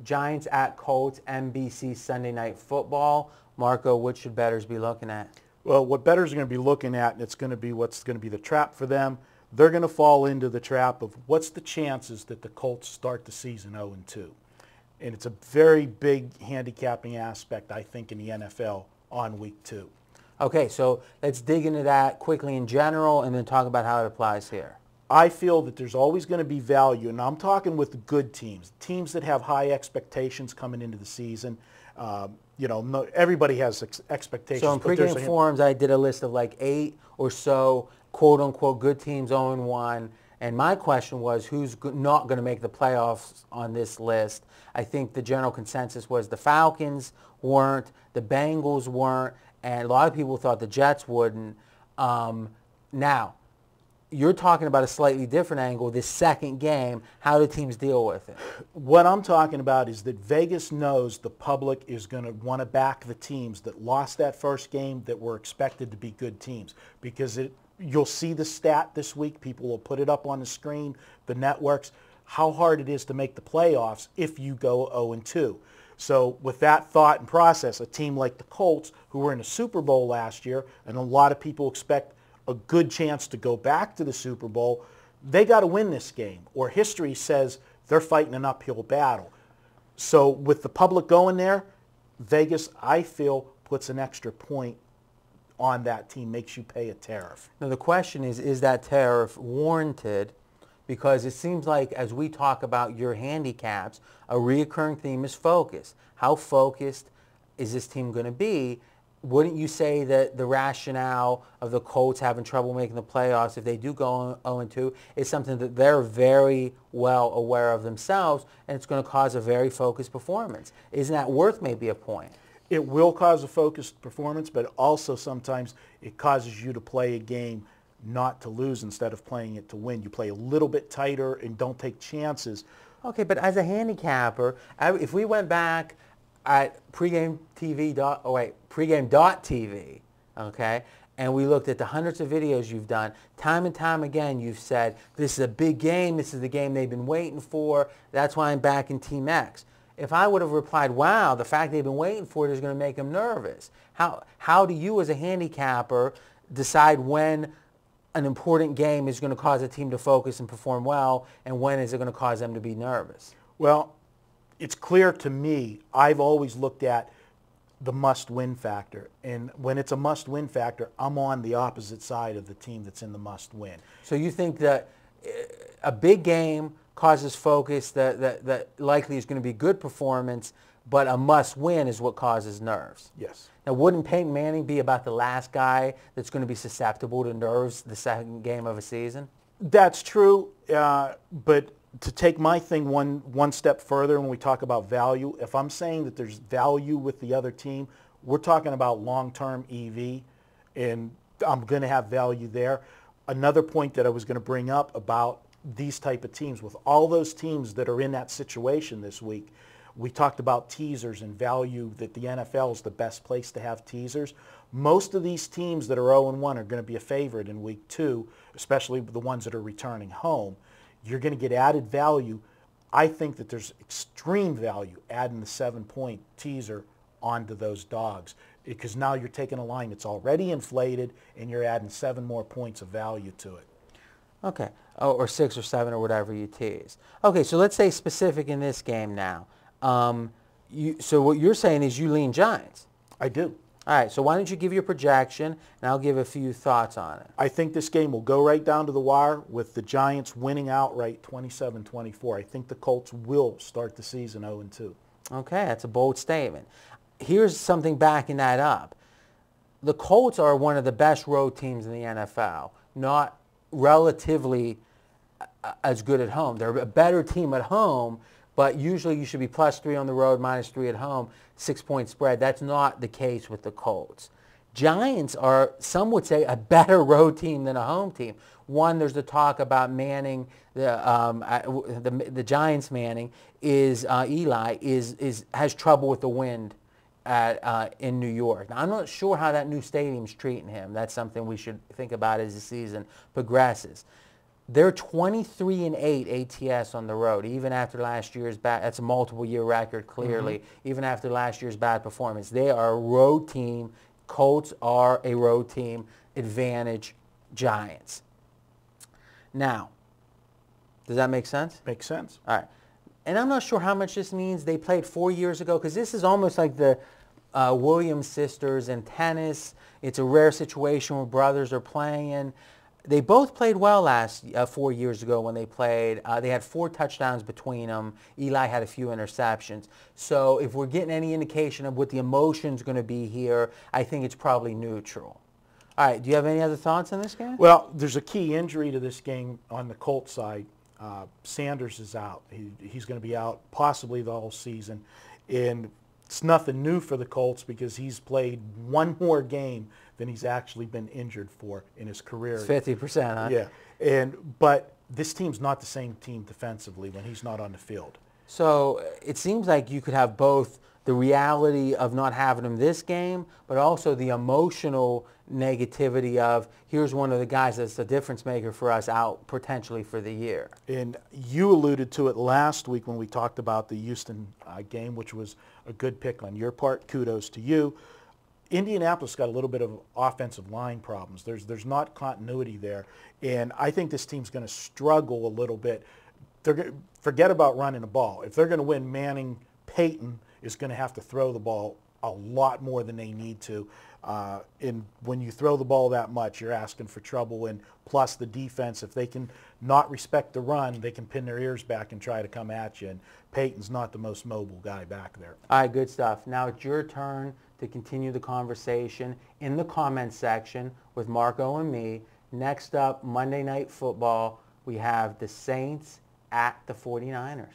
Giants at Colts, NBC Sunday Night Football. Marco, what should bettors be looking at? Well, what bettors are going to be looking at, and it's going to be what's going to be the trap for them, they're going to fall into the trap of what's the chances that the Colts start the season 0-2. And it's a very big handicapping aspect, I think, in the NFL on week 2. Okay, so let's dig into that quickly in general and then talk about how it applies here. I feel that there's always going to be value, and I'm talking with good teams, teams that have high expectations coming into the season. Everybody has expectations. So in pregame forums, I did a list of like 8 or so quote-unquote good teams 0-1, and my question was who's not going to make the playoffs on this list. I think the general consensus was the Falcons weren't, the Bengals weren't, and a lot of people thought the Jets wouldn't. Now, you're talking about a slightly different angle, this second game. How do teams deal with it? What I'm talking about is that Vegas knows the public is going to want to back the teams that lost that first game that were expected to be good teams, because you'll see the stat this week. People will put it up on the screen, the networks, how hard it is to make the playoffs if you go 0-2. So with that thought and process, a team like the Colts, who were in the Super Bowl last year, and a lot of people expect a good chance to go back to the Super Bowl, they got to win this game, or history says they're fighting an uphill battle. So with the public going there, Vegas, I feel, puts an extra point on that team, makes you pay a tariff. Now the question is that tariff warranted? Because it seems like as we talk about your handicaps, a reoccurring theme is focus. How focused is this team going to be? Wouldn't you say that the rationale of the Colts having trouble making the playoffs if they do go 0-2 is something that they're very well aware of themselves, and it's going to cause a very focused performance? Isn't that worth maybe a point? It will cause a focused performance, but also sometimes it causes you to play a game not to lose instead of playing it to win. You play a little bit tighter and don't take chances. Okay, but as a handicapper, if we went back at pregame.tv, okay, and we looked at the hundreds of videos you've done, time and time again you've said, this is a big game, this is the game they've been waiting for, that's why I'm back in Team X. If I would have replied, wow, the fact they've been waiting for it is going to make them nervous. How do you as a handicapper decide when an important game is going to cause a team to focus and perform well, and when is it going to cause them to be nervous? Well, it's clear to me, I've always looked at the must-win factor. And when it's a must-win factor, I'm on the opposite side of the team that's in the must-win. So you think that a big game causes focus that likely is going to be good performance, but a must-win is what causes nerves? Yes. Now, wouldn't Peyton Manning be about the last guy that's going to be susceptible to nerves the second game of a season? That's true, but to take my thing one step further when we talk about value, if I'm saying that there's value with the other team, we're talking about long-term EV, and I'm going to have value there. Another point that I was going to bring up about these type of teams, with all those teams that are in that situation this week, we talked about teasers and value, that the NFL is the best place to have teasers. Most of these teams that are 0-1 are going to be a favorite in week 2, especially the ones that are returning home. You're going to get added value. I think that there's extreme value adding the 7-point teaser onto those dogs, because now you're taking a line that's already inflated and you're adding 7 more points of value to it. Okay, or 6 or 7 or whatever you tease. Okay, so let's say specific in this game now. So what you're saying is you lean Giants. I do. All right, so why don't you give your projection, and I'll give a few thoughts on it. I think this game will go right down to the wire with the Giants winning outright 27-24. I think the Colts will start the season 0-2. Okay, that's a bold statement. Here's something backing that up. The Colts are one of the best road teams in the NFL, not relatively as good at home. They're a better team at home, but usually you should be +3 on the road, -3 at home, 6-point spread. That's not the case with the Colts. Giants are, some would say, a better road team than a home team. One, there's the talk about Manning, the Giants Manning, Eli has trouble with the wind in New York. Now, I'm not sure how that new stadium's treating him. That's something we should think about as the season progresses. They're 23-8 ATS on the road, even after last year's bad. That's a multiple-year record, clearly. Even after last year's bad performance, they are a road team. Colts are a road team. Advantage Giants. Now, does that make sense? Makes sense. All right. And I'm not sure how much this means. They played 4 years ago, because this is almost like the Williams sisters in tennis. It's a rare situation where brothers are playing. They both played well 4 years ago when they played. They had 4 touchdowns between them. Eli had a few interceptions. So if we're getting any indication of what the emotion's going to be here, I think it's probably neutral. All right, do you have any other thoughts on this game? Well, there's a key injury to this game on the Colts side. Sanders is out. He's going to be out possibly the whole season. And it's nothing new for the Colts because he's played one more game than he's actually been injured for in his career. It's 50%, huh? Yeah. But this team's not the same team defensively when he's not on the field. So it seems like you could have both the reality of not having him this game, but also the emotional negativity of here's one of the guys that's the difference maker for us out potentially for the year. And you alluded to it last week when we talked about the Houston game, which was a good pick on your part. Kudos to you. Indianapolis got a little bit of offensive line problems. There's not continuity there, and I think this team's going to struggle a little bit. Forget about running the ball. If they're going to win, Peyton is going to have to throw the ball a lot more than they need to. And when you throw the ball that much, you're asking for trouble. And plus the defense, if they can not respect the run, they can pin their ears back and try to come at you. And Peyton's not the most mobile guy back there. All right, good stuff. Now it's your turn to continue the conversation in the comments section with Marco and me. Next up, Monday Night Football, we have the Saints at the 49ers.